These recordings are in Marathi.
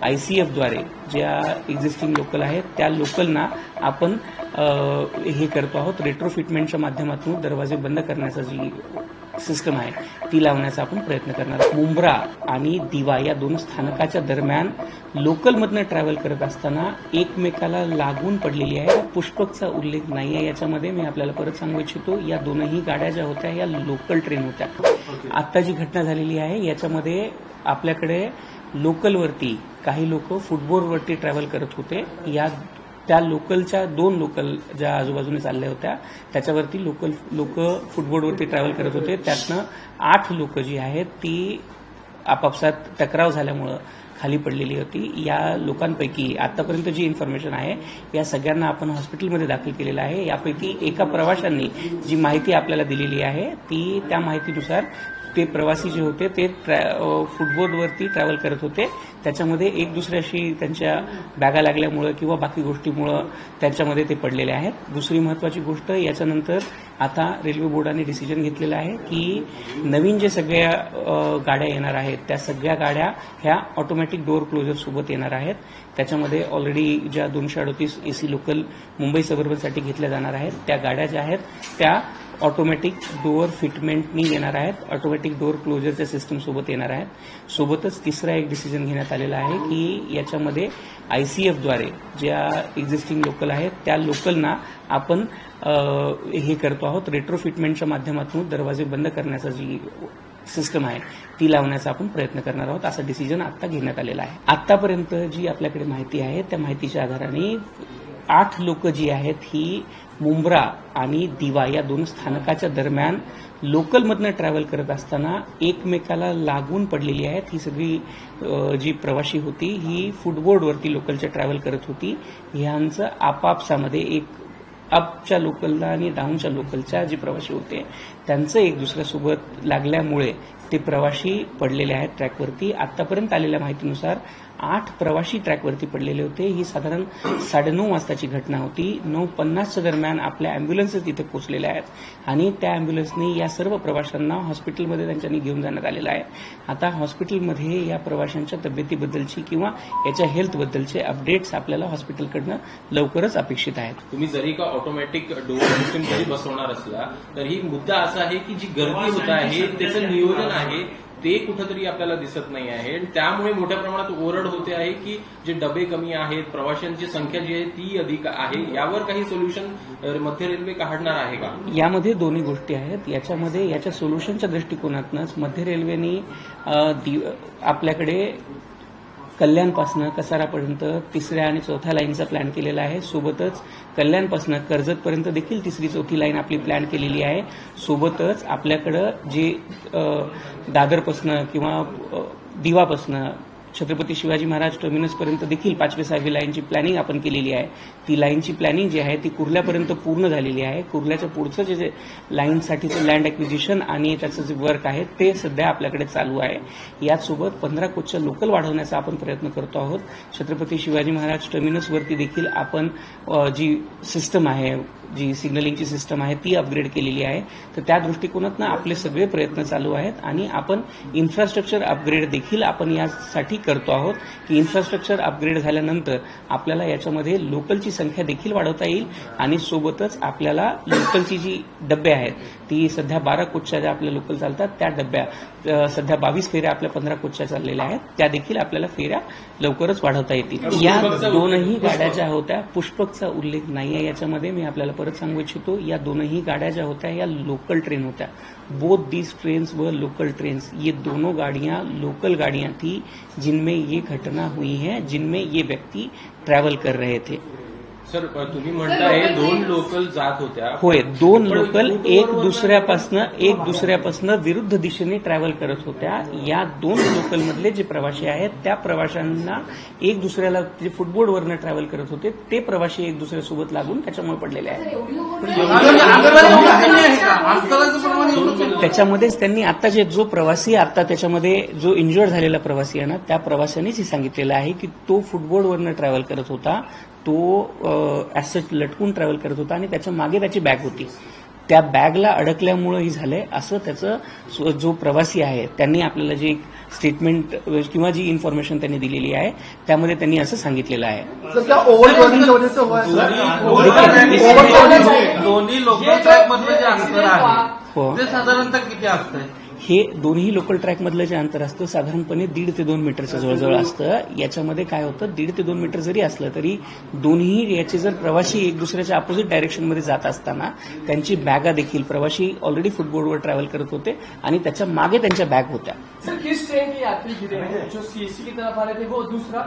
ICF द्वारे ज्या एक्झिस्टिंग लोकल आहेत त्या लोकलना आपण हे करतो आहोत, रेट्रोफिटमेंटच्या माध्यमातून दरवाजे बंद करण्याचा जी सिस्टम आहे ती लावण्याचा आपण प्रयत्न करणार आहोत. मुंब्रा आणि दिवा या दोन स्थानकाच्या दरम्यान लोकलमधनं ट्रॅव्हल करत असताना एकमेकाला लागून पडलेली आहे. पुष्पकचा उल्लेख नाही आहे याच्यामध्ये. मी आपल्याला परत सांगू इच्छितो, या दोनही गाड्या ज्या होत्या या लोकल ट्रेन होत्या. आता जी घटना झालेली आहे याच्यामध्ये आपल्याकडे लोकलवरती काही लोक फुटबोर्डवरती ट्रॅव्हल करत होते. त्या लोकलच्या दोन लोकल ज्या आजूबाजूने चालल्या होत्या त्याच्यावरती लोक फुटबोर्डवरती ट्रॅव्हल करत होते. त्यातनं 8 लोक जी आहेत ती आपापसात टकराव झाल्यामुळं खाली पडलेली होती. या लोकांपैकी आतापर्यंत जी इन्फॉर्मेशन आहे या सगळ्यांना आपण हॉस्पिटलमध्ये दाखल केलेलं आहे. यापैकी एका प्रवाशांनी जी माहिती आपल्याला दिलेली आहे ती त्या माहितीनुसार ते प्रवासी जे होते ते फुटबोर्डवरती ट्रॅव्हल करत होते. त्याच्यामध्ये एक दुसऱ्याशी त्यांच्या बॅगा लागल्यामुळं किंवा बाकी गोष्टीमुळं त्यांच्यामध्ये ते पडलेले आहेत. दुसरी महत्वाची गोष्ट, याच्यानंतर आता रेल्वे बोर्डाने डिसिजन घेतलेलं आहे की नवीन जे सगळ्या गाड्या येणार आहेत त्या सगळ्या गाड्या ह्या ऑटोमॅटिक डोअर क्लोजर सोबत येणार आहेत. त्याच्यामध्ये ऑलरेडी ज्या 238 AC लोकल मुंबई सबअर्बनसाठी घेतल्या जाणार आहेत त्या गाड्या ज्या आहेत त्या ऑटोमॅटिक डोअर फिटमेंटनी येणार आहेत, ऑटोमॅटिक डोअर क्लोजरच्या सिस्टम सोबत येणार आहेत. सोबतच तिसरा एक डिसिजन घेण्यात आलेला आहे की याच्यामध्ये ICF द्वारे ज्या एक्झिस्टिंग लोकल आहेत त्या लोकलना आपण हे करतो आहोत, रेट्रोफिटमेंटच्या माध्यमातून दरवाजे बंद करण्याचा जी सिस्टम आहे ती लावण्याचा आपण प्रयत्न करणार आहोत. असा डिसिजन आता घेण्यात आलेला आहे. आतापर्यंत जी आपल्याकडे माहिती आहे त्या माहितीच्या आधाराने 8 लोक जी आहेत ही मुंब्रा आणि दिवा या दोन स्थानकाच्या दरम्यान लोकलमधनं ट्रॅव्हल करत असताना एकमेकाला लागून पडलेली आहेत. ही सगळी जी प्रवासी होती ही फुटबोर्डवरती लोकलच्या ट्रॅव्हल करत होती. ह्यांचं आपापसामध्ये एक अपच्या लोकलला आणि डाऊनच्या लोकलच्या जे प्रवासी होते त्यांचं एक दुसऱ्यासोबत लागल्यामुळे ते प्रवासी पडलेले आहेत ट्रॅकवरती. आतापर्यंत आलेल्या माहितीनुसार 8 प्रवासी ट्रॅकवरती पडलेले होते. ही साधारण 9:30 वाजताची घटना होती. 9:50च्या दरम्यान आपल्या अँब्युलन्सेस तिथे पोहोचलेल्या आहेत आणि त्या अँब्युलन्सनी या सर्व प्रवाशांना हॉस्पिटलमध्ये त्यांच्यानी घेऊन जाण्यात आलेलं आहे. आता हॉस्पिटलमध्ये या प्रवाशांच्या तब्येतीबद्दलची किंवा याच्या हेल्थबद्दलचे अपडेट्स आपल्याला हॉस्पिटलकडनं लवकरच अपेक्षित आहेत. तुम्ही जरी का ऑटोमॅटिक डोअर सिस्टम जरी बसवणार असला तरी मुद्दा असा आहे की जी गर्दी होत आहे त्याचं नियोजन आहे ते कुठंतरी आपल्याला दिसत नाही आहे. त्यामुळे मोठ्या प्रमाणात ओरड होते आहे की जे डबे कमी आहेत, प्रवाशांची संख्या जी आहे ती अधिक आहे. यावर काही सोल्युशन मध्य रेल्वे काढणार आहे का? यामध्ये दोन्ही गोष्टी आहेत. याच्यामध्ये याच्या सोल्युशनच्या दृष्टिकोनातूनच मध्य रेल्वेने आपल्याकडे कल्याणपासनं कसारापर्यंत 3ऱ्या आणि 4थ्या लाईनचा प्लॅन केलेला आहे. सोबतच कल्याणपासनं कर्जतपर्यंत देखील 3री 4थी लाईन आपली प्लॅन केलेली आहे. सोबतच आपल्याकडं जे दादरपासनं किंवा दिवापासनं छत्रपती शिवाजी महाराज टर्मिनसपर्यंत देखील 5वी 6वी लाईनची प्लॅनिंग आपण केलेली आहे. ती लाईनची प्लॅनिंग जी आहे ती कुर्ल्यापर्यंत पूर्ण झालेली आहे. कुर्ल्याच्या पुढचं जे लाईनसाठीचं लँड ॲक्विजिशन आणि त्याचं जे वर्क आहे ते सध्या आपल्याकडे चालू आहे. याचसोबत 15 कोचच्या लोकल वाढवण्याचा आपण प्रयत्न करतो आहोत. छत्रपती शिवाजी महाराज टर्मिनसवरती देखील आपण जी सिस्टम आहे, जी सिग्नलिंगची सिस्टम आहे ती अपग्रेड केलेली आहे. तर त्या दृष्टिकोनातनं आपले सगळे प्रयत्न चालू आहेत आणि आपण इन्फ्रास्ट्रक्चर अपग्रेड देखील आपण यासाठी करतो आहोत की इन्फ्रास्ट्रक्चर अपग्रेड झाल्यानंतर आपल्याला याच्यामध्ये लोकलची संख्या देखील वाढवता येईल आणि सोबतच आपल्याला लोकलची जी डब्बे आहेत ती सध्या 12 कोचच्या ज्या आपल्या लोकल चालतात त्या डब्या सध्या 22 फेऱ्या आपल्या 15 कोचच्या चाललेल्या आहेत. त्या देखील आपल्याला फेऱ्या लवकरच वाढवता येतील. या दोनही गाड्या ज्या होत्या, पुष्पकचा उल्लेख नाही आहे याच्यामध्ये. मी आपल्याला परत सांगू इच्छितो, या दोनही गाड्या ज्या होत्या या लोकल ट्रेन होत्या. बोथ दीज ट्रेन्स व लोकल ट्रेन्स, ये दोनों गाड़ियां लोकल गाड़ियां थी जिनमें ये घटना हुई है, जिनमें ये व्यक्ति ट्रैवल कर रहे थे. सर, तुम्ही म्हणताय 2 लोकल जात होत्या. होय, 2 लोकल एक दुसऱ्यापासनं विरुद्ध दिशेने ट्रॅव्हल करत होत्या. या 2 लोकलमधले जे प्रवासी आहेत त्या प्रवाशांना एक दुसऱ्याला जे फुटबोर्डवरनं ट्रॅव्हल करत होते ते प्रवासी एक दुसऱ्यासोबत लागून त्याच्यामुळे पडलेले आहेत. त्याच्यामध्येच त्यांनी आता जो प्रवासी आता त्याच्यामध्ये जो इंज्युअर्ड झालेला प्रवासी आहे ना त्या प्रवाशांनीच हे सांगितलेलं आहे की तो फुटबोर्डवरनं ट्रॅव्हल करत होता. तो ॲज सच लटकून ट्रॅव्हल करत होता आणि त्याच्या मागे त्याची बॅग होती. त्या बॅगला अडकल्यामुळे ही झालंय असं त्याचं जो प्रवासी आहे त्यांनी आपल्याला जे स्टेटमेंट किंवा जी इन्फॉर्मेशन त्यांनी दिलेली आहे त्यामध्ये त्यांनी असं सांगितलेलं आहे. दोन्ही लोकल ट्रॅक मधलं जे अंतर आहे हो. ते साधारणतः किती असतंय? हे दोन्ही लोकल ट्रॅकमधलं जे अंतर असतं साधारणपणे 1.5 ते 2 मीटरच्या जवळजवळ असतं. याच्यामध्ये काय होतं 1.5 ते 2 मीटर जरी असलं तरी दोन्ही याचे जर प्रवासी एक दुसऱ्याच्या अपोजिट डायरेक्शनमध्ये जात असताना त्यांची बॅगा देखील प्रवासी ऑलरेडी फुटबोर्डवर ट्रॅव्हल करत होते आणि त्याच्या मागे त्यांच्या बॅग होत्या. सर किस ट्रेन के यात्री गिरे हैं जो सीएससी की तरफ आ रहे थे वो दूसरा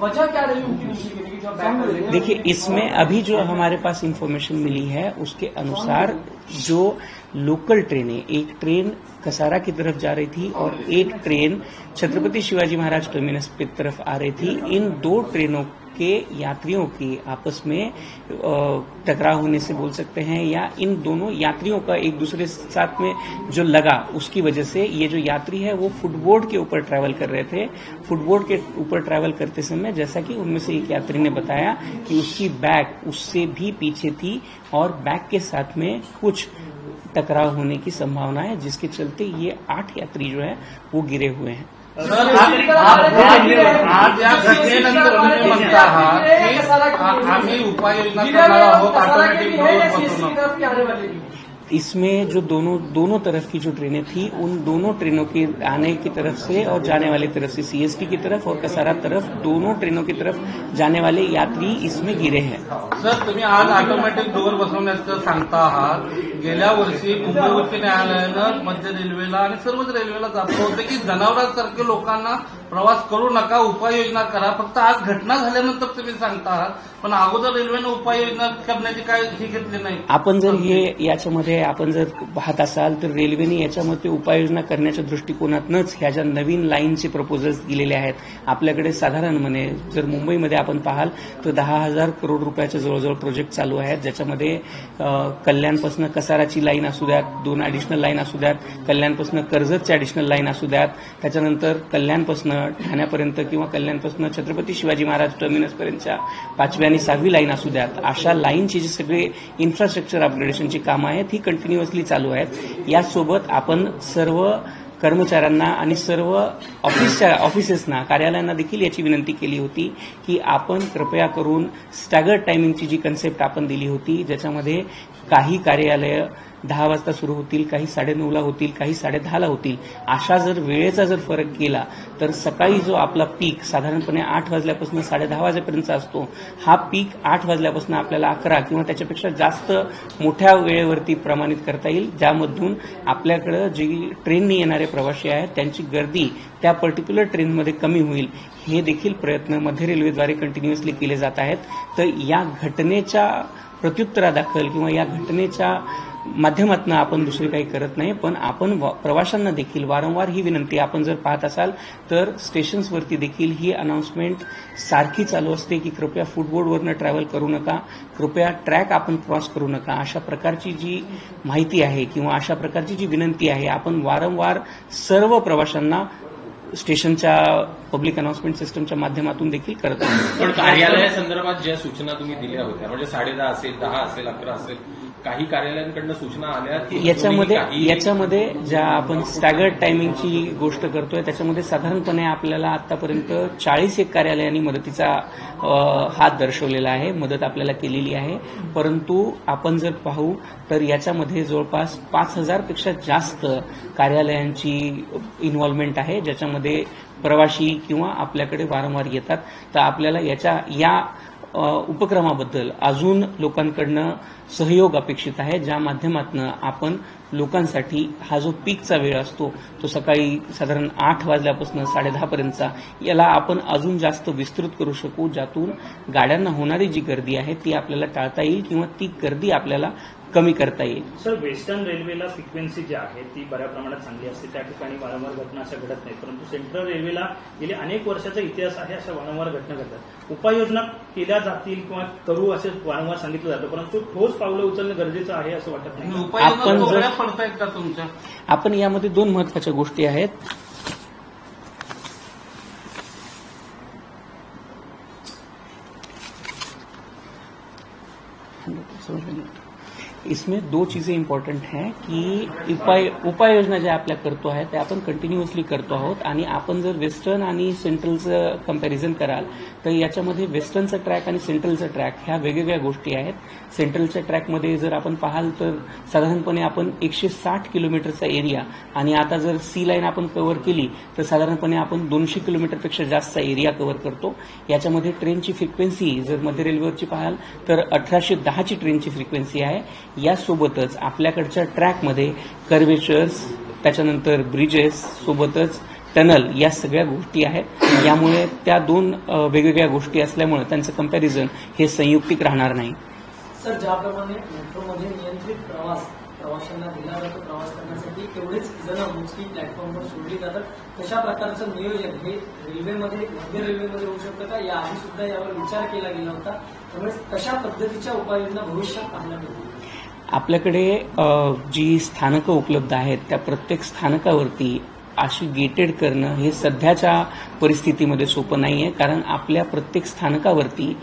वजह क्या रही उनकी नीचे गिरने की जो बैक? देखिए इसमें अभी जो हमारे पास इंफॉर्मेशन मिली है उसके अनुसार जो लोकल ट्रेन है एक ट्रेन कसारा की तरफ जा रही थी और एक ट्रेन छत्रपति शिवाजी महाराज टर्मिनस की तरफ आ रही थी. इन 2 ट्रेनों के यात्रियों की आपस में टकराव होने से बोल सकते हैं या इन दोनों यात्रियों का एक दूसरे साथ में जो लगा उसकी वजह से ये जो यात्री है वो फुटबोर्ड के ऊपर ट्रैवल कर रहे थे. फुटबोर्ड के ऊपर ट्रैवल करते समय जैसा कि उनमें से एक यात्री ने बताया कि उसकी बैग उससे भी पीछे थी और बैग के साथ में कुछ टकराव होने की संभावना है जिसके चलते ये 8 यात्री जो है वो गिरे हुए हैं. सर आज या घटनेनंतर तुम्ही म्हणता आहात की आम्ही उपाययोजना करणार आहोत ऑटोमॅटिक डोअर बसवणं. इसमें जो दोनों तरफ की जो ट्रेनें थी उन दोनों ट्रेनों के आने की तरफ से और जाने वाली तरफ से सीएसटी की तरफ और कसारा तरफ दोनों ट्रेनों की तरफ जाने वाले यात्री इसमें गिरे हैं. सर तुम्ही आज ऑटोमॅटिक डोअर बसवण्याचं सांगता आहात. गेल्या वर्षी मुंबई उच्च न्यायालयानं मध्य रेल्वेला आणि सर्वच रेल्वेला जातं होतं की जनावरांसारखे लोकांना प्रवास करू नका, उपाययोजना करा. फक्त आज घटना झाल्यानंतर तुम्ही सांगता आहात पण अगोदर रेल्वेनं उपाययोजना करण्याची काय ही घेतली नाही. आपण जर हे याच्यामध्ये आपण जर पाहत असाल तर रेल्वेने याच्यामध्ये उपाययोजना करण्याच्या दृष्टिकोनातूनच ह्या ज्या नवीन लाईनचे प्रपोजल्स दिलेले आहेत. आपल्याकडे साधारणपणे जर मुंबईमध्ये आपण पाहाल तर 10,000 करोड रुपयाच्या जवळजवळ प्रोजेक्ट चालू आहेत ज्याच्यामध्ये कल्याणपासून कसाराची लाईन असू द्यात, 2 ॲडिशनल लाईन असू द्यात, कल्याणपासून कर्जतची ॲडिशनल लाईन असू द्यात, त्याच्यानंतर कल्याणपासून ठाण्यापर्यंत किंवा कल्याणपासून छत्रपती शिवाजी महाराज टर्मिनसपर्यंतच्या 5वी आणि 6वी लाईन असू द्यात. अशा लाईनची जी सगळे इन्फ्रास्ट्रक्चर अपग्रेडेशनची कामं आहेत ही कंटिन्युअसली चालू आहेत. यासोबत आपण सर्व कर्मचाऱ्यांना आणि सर्व ऑफिसेसना कार्यालयांना देखील याची विनंती केली होती की आपण कृपया करून स्टॅगर्ड टायमिंगची जी कन्सेप्ट आपण दिली होती ज्याच्यामध्ये काही कार्यालय 10 वाजता सुरू होतील, काही 9:30ला होतील, काही 10:30ला होतील. अशा जर वेळेचा जर फरक केला तर सकाळी जो आपला पीक साधारणपणे 8 वाजल्यापासून 10:30 वाजेपर्यंत असतो हा पीक 8 वाजल्यापासून आपल्याला 11 किंवा त्याच्यापेक्षा जास्त मोठ्या वेळेवरती प्रमाणित करता येईल ज्यामधून आपल्याकडे जी ट्रेननी येणारे प्रवासी आहेत त्यांची गर्दी त्या पर्टिक्युलर ट्रेनमध्ये कमी होईल. हे देखील प्रयत्न मध्य रेल्वेद्वारे कंटिन्युअसली केले जात आहेत. तर या घटनेच्या प्रत्युत्तरादाखल किंवा या घटनेच्या माध्यमातून आपण दुसरे काही करत नाही पण आपण प्रवाशांना देखील वारंवार ही विनंती आपण जर पाहत असाल तर स्टेशन्सवरती देखील ही अनाउन्समेंट सारखी चालू असते की कृपया फुटबोर्डवरनं ट्रॅव्हल करू नका, कृपया ट्रॅक आपण क्रॉस करू नका. अशा प्रकारची जी माहिती आहे किंवा अशा प्रकारची जी विनंती आहे आपण वारंवार सर्व प्रवाशांना स्टेशनच्या पब्लिक अनाउन्समेंट सिस्टमच्या माध्यमातून देखील करत आहोत. पण कार्यालयासंदर्भात ज्या सूचना तुम्ही दिल्या होत्या म्हणजे 10:30 असेल, 10 असेल, 11 असेल, काही कार्यालयांकडनं सूचना आल्या की याच्यामध्ये ज्या आपण स्टॅगर्ड टायमिंगची गोष्ट करतोय त्याच्यामध्ये साधारणपणे आपल्याला आतापर्यंत 41 कार्यालयांनी मदतीचा हात दर्शवलेला आहे, मदत आपल्याला केलेली आहे. परंतु आपण जर पाहू तर याच्यामध्ये जवळपास 5,000 पेक्षा जास्त कार्यालयांची इन्व्हॉल्वमेंट आहे ज्याच्यामध्ये प्रवासी किंवा आपल्याकडे वारंवार येतात. तर आपल्याला या उपक्रमाबद्दल अजून लोकांकडनं सहयोग अपेक्षित आहे ज्या माध्यमातून आपण लोकांसाठी हा जो पीकचा वेळ असतो तो सकाळी साधारण 8 वाजल्यापासून 10:30 पर्यंतचा याला आपण अजून जास्त विस्तृत करू शकू ज्यातून गाड्यांना होणारी जी गर्दी आहे ती आपल्याला टाळता येईल किंवा ती गर्दी आपल्याला कमी करता येईल. सर वेस्टर्न रेल्वेला फ्रिक्वेन्सी जी आहे ती बऱ्या प्रमाणात चांगली असते, त्या ठिकाणी वारंवार घटना अशा घडत नाही. परंतु सेंट्रल रेल्वेला गेले अनेक वर्षाचा इतिहास आहे, अशा वारंवार घटना घडतात. उपाययोजना केल्या जातील किंवा करू असे वारंवार सांगितलं जातं परंतु ठोस पावलं उचलणं गरजेचं आहे असं वाटत नाही. उपाययोजना पडतायत का तुमच्या? आपण यामध्ये 2 महत्वाच्या गोष्टी आहेत. इसमें 2 चीजें इम्पॉर्टंट हैं की उपाययोजना ज्या आपल्या करतो आहे त्या आपण कंटिन्युअसली करतो आहोत आणि आपण जर वेस्टर्न आणि सेंट्रलचं कंपॅरिझन कराल तर याच्यामध्ये वेस्टर्नचा ट्रॅक आणि सेंट्रलचा ट्रॅक ह्या वेगवेगळ्या गोष्टी आहेत. सेंट्रलच्या ट्रॅकमध्ये जर आपण पाहाल तर साधारणपणे आपण 160 किलोमीटरचा एरिया आणि आता जर सी लाईन आपण कव्हर केली तर साधारणपणे आपण 200 किलोमीटरपेक्षा जास्तचा एरिया कव्हर करतो. याच्यामध्ये ट्रेनची फ्रिक्वेन्सी जर मध्य रेल्वेवरची पाहाल तर 1810ची ट्रेनची फ्रिक्वेन्सी आहे. यासोबतच आपल्याकडच्या ट्रॅकमध्ये कर्वेचर्स, त्याच्यानंतर ब्रिजेस, सोबतच टनल या सगळ्या गोष्टी आहेत. यामुळे त्या 2 वेगवेगळ्या गोष्टी असल्यामुळे त्यांचं कंपॅरिझन हे संयुक्तिक राहणार नाही. सर, ज्याप्रमाणे मेट्रोमध्ये नियंत्रित प्रवाशांना दिला जातो प्रवास करण्यासाठी तेवढेच जण मोजकी प्लॅटफॉर्मवर सोडली जातात, तशा प्रकारचं नियोजन हे रेल्वेमध्ये मध्य रेल्वेमध्ये होऊ शकतं का? याआधी सुद्धा यावर विचार केला गेला होता, त्यामुळे तशा पद्धतीच्या उपाययोजना भविष्यात पाहायला मिळतील. आपल्याकडे जी स्थानकं उपलब्ध आहेत त्या प्रत्येक स्थानकावरती अशी गेटेड करणं हे सध्याच्या परिस्थितीमध्ये सोपं नाहीये, कारण आपल्या प्रत्येक स्थानकावरती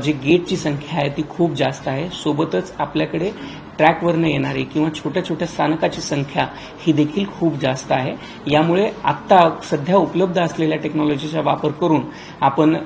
जी गेटची संख्या आहे ती खूप जास्त आहे. सोबतच आपल्याकडे ट्रॅकवरनं येणारी किंवा छोट्या छोट्या स्थानकाची संख्या ही देखील खूप जास्त आहे. यामुळे आत्ता सध्या उपलब्ध असलेल्या टेक्नॉलॉजीचा वापर करून आपण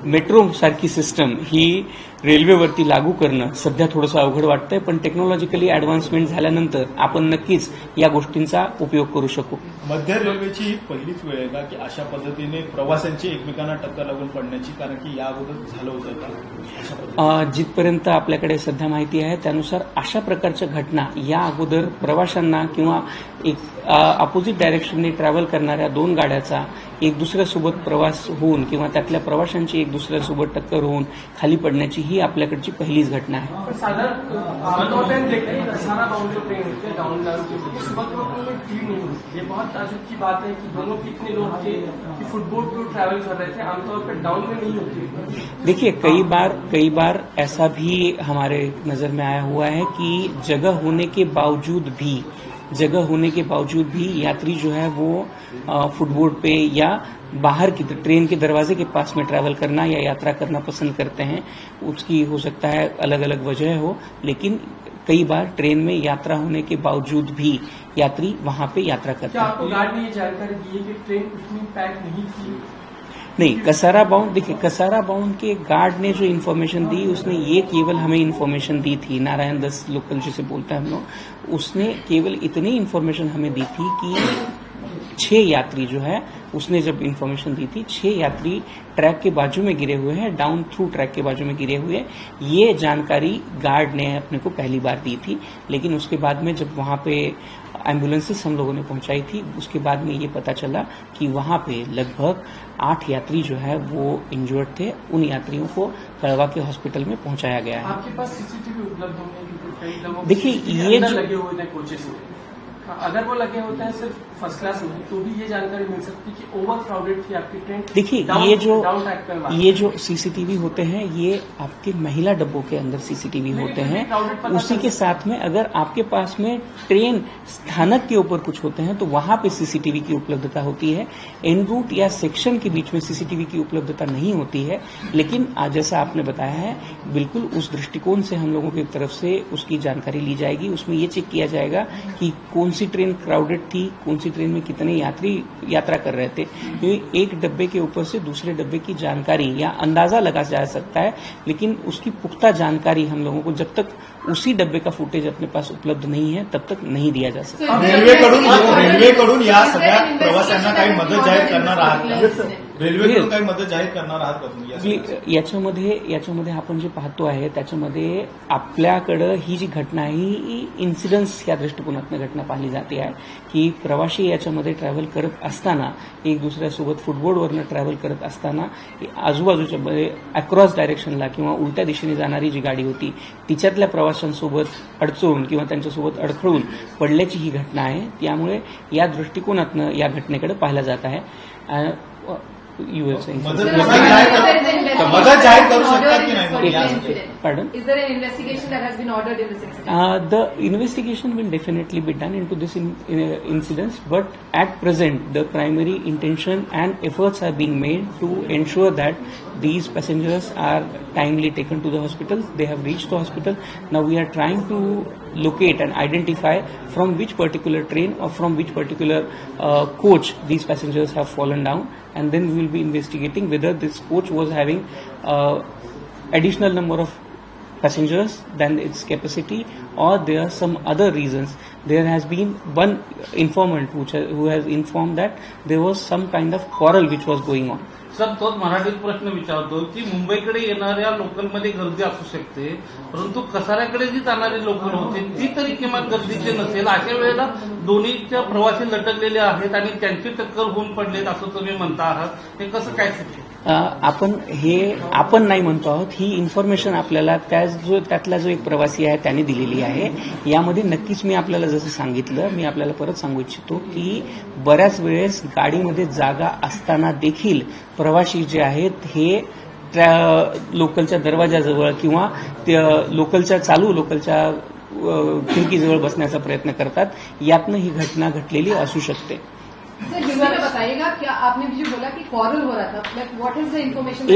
मेट्रो सारखी सिस्टम ही रेल्वेवरती लागू करणं सध्या थोडंसं अवघड वाटतंय, पण टेक्नॉलॉजिकली ऍडव्हान्समेंट झाल्यानंतर आपण नक्कीच या गोष्टींचा उपयोग करू शकू. मध्य रेल्वेची ही पहिलीच वेळ आहे का की अशा पद्धतीने प्रवाशांची एकमेकांना टक्कर लागून पडण्याची, कारण की या अगोदर झालं होतं? जिथपर्यंत आपल्याकडे सध्या माहिती आहे त्यानुसार अशा प्रकारच्या घटना या अगोदर प्रवाशांना किंवा एक अपोजिट डायरेक्शनने ट्रॅव्हल करणाऱ्या 2 गाड्याचा एक दुसऱ्यासोबत प्रवास होऊन किंवा त्यातल्या प्रवाशांची एक दुसऱ्यासोबत टक्कर होऊन खाली पडण्याची ही आपल्याकडची पहिलीच घटना आहे. साधारण आमतौर पर हम देखते हैं कसारा बाउंड जो ट्रेन होती है डाउन टाउन की होती है, सुबह को कोई भीड़ नहीं होती. ये बहुत ताजुब की बात है कि दोनों कितने लोग थे कि फुटबॉल पे ट्रैवल कर रहे थे, आमतौर पर डाउन में नहीं होती. देखिए कई बार ऐसा भी हमारे नजर में आया हुआ है कि जगह होने के बावजूद भी यात्री जो है वो फुटबोर्ड पे या बाहर की ट्रेन के दरवाजे के पास में ट्रैवल करना या यात्रा करना पसंद करते हैं. उसकी हो सकता है अलग अलग वजह हो, लेकिन कई बार ट्रेन में यात्रा होने के बावजूद भी यात्री वहां पे यात्रा करते क्या हैं. आपको गार्ड ने ये जानकारी दी है कि ट्रेन उतनी पैक नहीं थी? नहीं, कसारा बाउंड के गार्ड ने जो इन्फॉर्मेशन दी उसने ये केवल हमें इन्फॉर्मेशन दी थी, नारायण दस लोकल जिसे बोलते हैं हम लोग, उसने केवल इतनी इन्फॉर्मेशन हमें दी थी कि 6 यात्री जो है उसने जब इन्फॉर्मेशन दी थी 6 यात्री ट्रैक के बाजू में गिरे हुए हैं, डाउन थ्रू ट्रैक के बाजू में गिरे हुए. ये जानकारी गार्ड ने अपने को पहली बार दी थी, लेकिन उसके बाद में जब वहां पे एम्बुलेंसेस हम लोगों ने पहुंचाई थी उसके बाद में ये पता चला कि वहां पे लगभग 8 यात्री जो है वो इंजर्ड थे. उन यात्रियों को कड़वा के हॉस्पिटल में पहुंचाया गया है. आपके पास सीसीटीवी उपलब्ध होंगे क्योंकि कई लोगों देखिए, ये जो लगे हुए थे कोचेस में, अगर वो लगे होते हैं सिर्फ फर्स्ट क्लास में तो भी ये जानकारी मिल सकती कि ओवर क्राउडेड थी आपकी ट्रेन. देखिए ये जो सीसीटीवी होते हैं ये आपके महिला डब्बों के अंदर सीसीटीवी होते हैं. उसी के साथ में अगर आपके पास में ट्रेन स्थानक के ऊपर कुछ होते हैं तो वहां पे सीसीटीवी की उपलब्धता होती है. एन रूट या सेक्शन के बीच में सीसीटीवी की उपलब्धता नहीं होती है, लेकिन आज जैसा आपने बताया है बिल्कुल उस दृष्टिकोण से हम लोगों की तरफ से उसकी जानकारी ली जाएगी. उसमें ये चेक किया जाएगा कि कौन सी ट्रेन क्राउडेड थी, कौन सी ट्रेन में कितने यात्री यात्रा कर रहे थे. एक डब्बे के ऊपर से दूसरे डब्बे की जानकारी या अंदाजा लगा जा सकता है, लेकिन उसकी पुख्ता जानकारी हम लोगों को जब तक उसी डब्बे का फुटेज अपने पास उपलब्ध नहीं है तब तक नहीं दिया जा सकता. रेल्वेकडून या सगळ्या प्रवाशांना काही मदत जाहीर करणार आहात का? रेल्वेकडून काही मदत जाहीर करणार आहात का तुम्ही? याच्यामध्ये आपण जे पाहतो आहे त्याच्यामध्ये आपल्याकडं ही जी घटना आहे ही इन्सिडन्स या दृष्टिकोनातून घटना पाहिली जाते आहे की प्रवासी याच्यामध्ये ट्रॅव्हल करत असताना एक दुसऱ्यासोबत फुटबोर्डवरनं ट्रॅव्हल करत असताना आजूबाजूच्या अक्रॉस डायरेक्शनला किंवा उलट्या दिशेने जाणारी जी गाडी होती तिच्यातल्या प्रवाशांसोबत अडचून किंवा त्यांच्यासोबत अडखळून पडल्याची ही घटना आहे. त्यामुळे या दृष्टिकोनातनं या घटनेकडे पाहिलं जात आहे. मदत मदत जाहीर करू शकतात की नाही? Pardon? Is there an investigation that has been ordered in this incident? The investigation will definitely be done into this incidents, but at present the primary intention and efforts are being made to ensure that these passengers are timely taken to the hospital. They have reached the hospital. Now we are trying to locate and identify from which particular train or from which particular coach these passengers have fallen down, and then we will be investigating whether this coach was having additional number of passengers than its capacity, or there are some other reasons. There has been one informant who has informed that there was some kind of quarrel which was going on. Sir, तोच मराठीत प्रश्न विचारतो की मुंबईकडे येणाऱ्या लोकलमध्ये गर्दी असू शकते, परंतु कसाऱ्याकडे जी जाणारी लोकल होते ती तरी किमान गर्दीची नसेल. अशा वेळेला दोन्हीच्या प्रवासी लटकलेले आहेत आणि त्यांची टक्कर होऊन पडलेत असं तुम्ही म्हणता आहात, हे कसं काय शक्य? आपण नाही म्हणतो आहोत, ही इन्फॉर्मेशन आपल्याला त्यातला जो एक प्रवासी आहे त्याने दिलेली आहे. यामध्ये नक्कीच मी आपल्याला जसं सांगितलं, मी आपल्याला परत सांगू इच्छितो की बऱ्याच वेळेस गाडीमध्ये जागा असताना देखील प्रवासी जे आहेत हे लोकलच्या दरवाजाजवळ किंवा लोकलच्या खिडकीजवळ बसण्याचा प्रयत्न करतात. यातनं ही घटना घडलेली असू शकते. सर, हिंदी में बताइएगा, क्या आपने भी जो बोला कि क्वारल हो रहा था, like what is the information?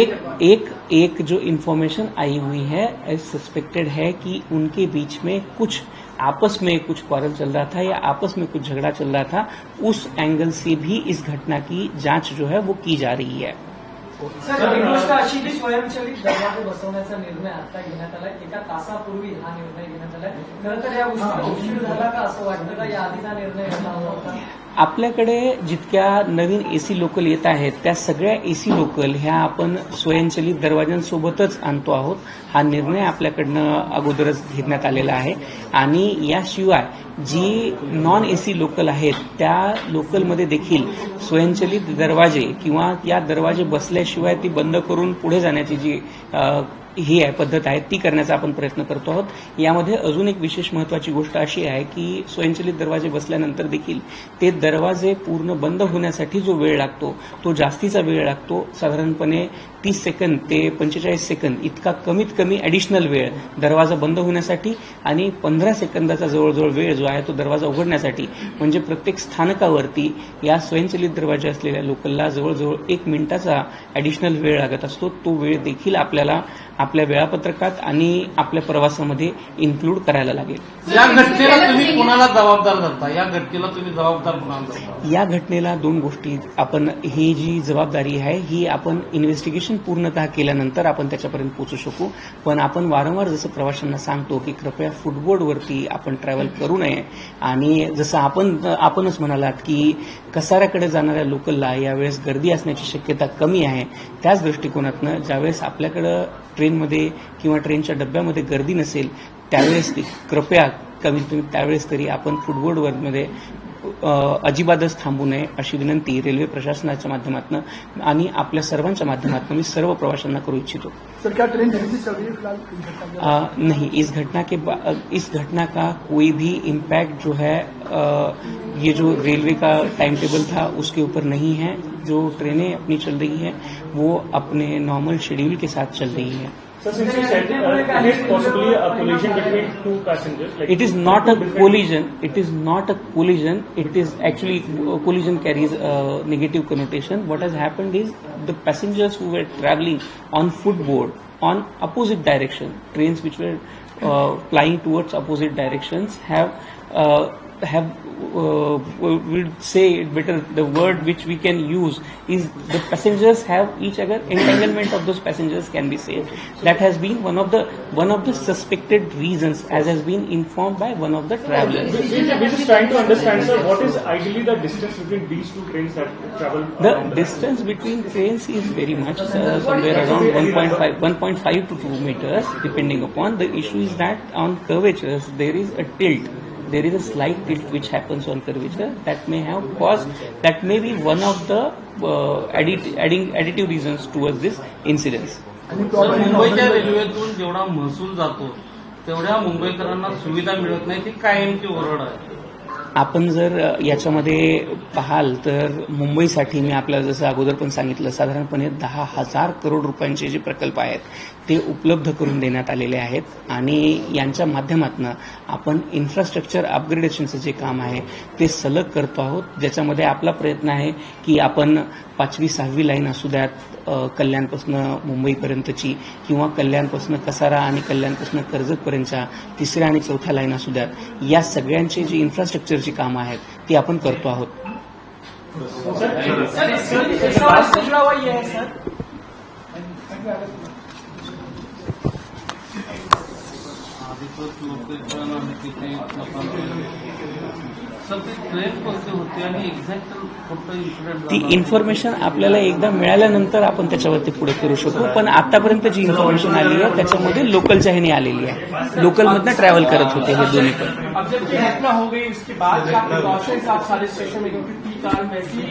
एक जो इन्फॉर्मेशन आई हुई है, सस्पेक्टेड है कि उनके बीच में कुछ आपस में कुछ क्वारल चल रहा था या आपस में कुछ झगड़ा चल रहा था. उस एंगल से भी इस घटना की जांच जो है वो की जा रही है. सर, एक गोष्ट अशी की स्वयंचलित दरवाजे बसवण्याचा निर्णय आता घेण्यात आलाय. एका तासापूर्वी हा निर्णय घेण्यात आलाय. खरं तर या गोष्टीला उशीर झाला का असं वाटतं का? याआधी हा निर्णय घेतला होता? आपल्याकडे जितक्या नवीन एसी लोकल येत आहेत त्या सगळ्या एसी लोकल ह्या आपण स्वयंचलित दरवाजांसोबतच आणतो आहोत. हा निर्णय आपल्याकडनं अगोदरच घेण्यात आलेला आहे. आणि याशिवाय जी नॉन एसी लोकल आहेत त्या लोकलमध्ये देखील स्वयंचलित दरवाजे किंवा या दरवाजे बसल्याशिवाय ती बंद करून पुढे जाण्याची जी ही आहे पद्धत आहे ती करण्याचा आपण प्रयत्न करतो आहोत. यामध्ये अजून एक विशेष महत्वाची गोष्ट अशी आहे की स्वयंचलित दरवाजे बसल्यानंतर देखील ते दरवाजे पूर्ण बंद होण्यासाठी जो वेळ लागतो तो जास्तीचा वेळ लागतो. साधारणपणे 30 सेकंद ते 45 सेकंद इतका कमीत कमी ॲडिशनल वेळ दरवाजा बंद होण्यासाठी आणि 15 सेकंदाचा जवळजवळ वेळ जो आहे तो दरवाजा उघडण्यासाठी. म्हणजे प्रत्येक स्थानकावरती या स्वयंचलित दरवाजे असलेल्या लोकलला जवळजवळ 1 मिनिटाचा ॲडिशनल वेळ लागत असतो. तो वेळ देखील आपल्याला आपल्या वेळापत्रकात आणि आपल्या प्रवासामध्ये इन्क्लूड करायला लागेल. या घटनेला तुम्ही कोणाला जबाबदार धरता? या घटनेला तुम्ही जबाबदार कोणाला धरता? या घटनेला 2 गोष्टी आपण, ही जी जबाबदारी आहे ही आपण इन्व्हेस्टिगेशन पूर्णतः केल्यानंतर आपण त्याच्यापर्यंत पोहोचू शकू. पण आपण वारंवार जसं प्रवाशांना सांगतो की कृपया फुटबोर्डवरती आपण ट्रॅव्हल करू नये. आणि जसं आपणच म्हणालात की कसाऱ्याकडे जाणाऱ्या लोकलला यावेळेस गर्दी असण्याची शक्यता कमी आहे. त्याच दृष्टिकोनातनं ज्यावेळेस आपल्याकडं ट्रेनमध्ये किंवा ट्रेनच्या डब्यामध्ये गर्दी नसेल त्यावेळेस कृपया कमीत कमी त्यावेळेस तरी आपण फुटबोर्डवरमध्ये अजिबातच थांबू नये अशी विनंती रेल्वे प्रशासनाच्या माध्यमातून आणि आपल्या सर्वांच्या माध्यमातून मी सर्व प्रवाशांना करू इच्छितो. सर, क्या ट्रेन जल्दी चल रही है फिलहाल? नहीं, इस घटना का कोई भी इम्पैक्ट जो है ये जो रेलवे का टाइम टेबल था उसके ऊपर नहीं है. जो ट्रेनें अपनी चल रही है वो अपने नॉर्मल शेड्यूल के साथ चल रही है. So since you said it is possibly a collision between two passengers. Like It is not a collision. It is not a collision. It is actually collision carries a negative connotation. What has happened is the passengers who were traveling on footboard on opposite direction, trains which were flying towards opposite directions have we'll say it better. The word which we can use is the passengers have each other. Entanglement of those passengers can be said. That has been one of the suspected reasons, as has been informed by one of the travelers. We're just trying to understand, sir, what is ideally the distance between these two trains that travel? The distance between trains is very much somewhere around 1.5 to 2 meters, depending upon. The issue is that on curvatures there is a tilt. There is a slight tilt which happens on curvature that may have caused, that may be one of the additive reasons towards this incidence. Sir, मुंबईच्या रेल्वेतून जेवढा महसूल जातो तेवढ्या मुंबईकरांना सुविधा मिळत नाही, ती कायमची ओरड आहे. आपण जर याच्यामध्ये पाहाल तर मुंबईसाठी मी आपल्याला जसं अगोदर पण सांगितलं साधारणपणे 10,000 करोड रुपयांचे जे प्रकल्प आहेत ते उपलब्ध करून देण्यात आलेले आहेत आणि यांच्या माध्यमातून आपण इन्फ्रास्ट्रक्चर अपग्रेडेशनचं जे काम आहे ते सलग करतो आहोत, ज्याच्यामध्ये आपला प्रयत्न आहे की आपण 5वी 6वी लाईन असू द्यात कल्याणपासून मुंबईपर्यंतची किंवा कल्याणपासून कसारा आणि कल्याणपासून कर्जतपर्यंतच्या 3ऱ्या आणि 4थ्या लाईन असू द्यात, या सगळ्यांची जी इन्फ्रास्ट्रक्चरची कामं आहेत ती आपण करतो आहोत. सर ती ट्रेन कोणती होती आणि एक्झॅक्ट कुठं इन्सिडेंट ती इन्फॉर्मेशन आपल्याला एकदा मिळाल्यानंतर आपण त्याच्यावरती पुढे करू शकू, पण आतापर्यंत जी इन्फॉर्मेशन आली आहे त्याच्यामध्ये लोकलच्या ह्याने आलेली आहे. लोकलमधनं ट्रॅव्हल करत होते हे दोन्ही पण. अब जब ये घटना हो गई उसके बाद क्या प्रिकॉशंस आप सारे स्टेशन में, क्योंकि पी कार वैसी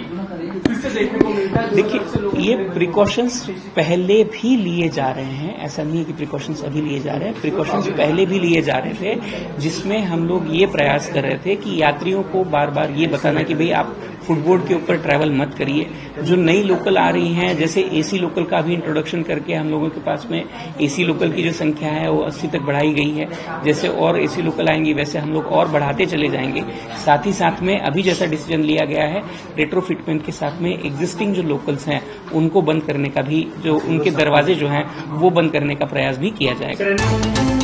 फिर से देखने को मिलता है. देखिए ये प्रिकॉशंस पहले भी लिए जा रहे हैं, ऐसा नहीं है कि प्रिकॉशंस अभी लिए जा रहे हैं. प्रिकॉशंस पहले भी लिए जा रहे थे, जिसमें हम लोग ये प्रयास कर रहे थे कि यात्रियों को बार बार ये बताना कि भाई आप फुटबोर्ड के ऊपर ट्रैवल मत करिए. जो नई लोकल आ रही हैं, जैसे एसी लोकल का भी इंट्रोडक्शन करके हम लोगों के पास में एसी लोकल की जो संख्या है वो 80 तक बढ़ाई गई है. जैसे और एसी लोकल आएंगी वैसे हम लोग और बढ़ाते चले जाएंगे. साथ ही साथ में अभी जैसा डिसीजन लिया गया है रेट्रोफिटमेंट के साथ में एग्जिस्टिंग जो लोकल्स हैं उनको बंद करने का भी, जो उनके दरवाजे जो हैं वो बंद करने का प्रयास भी किया जाएगा.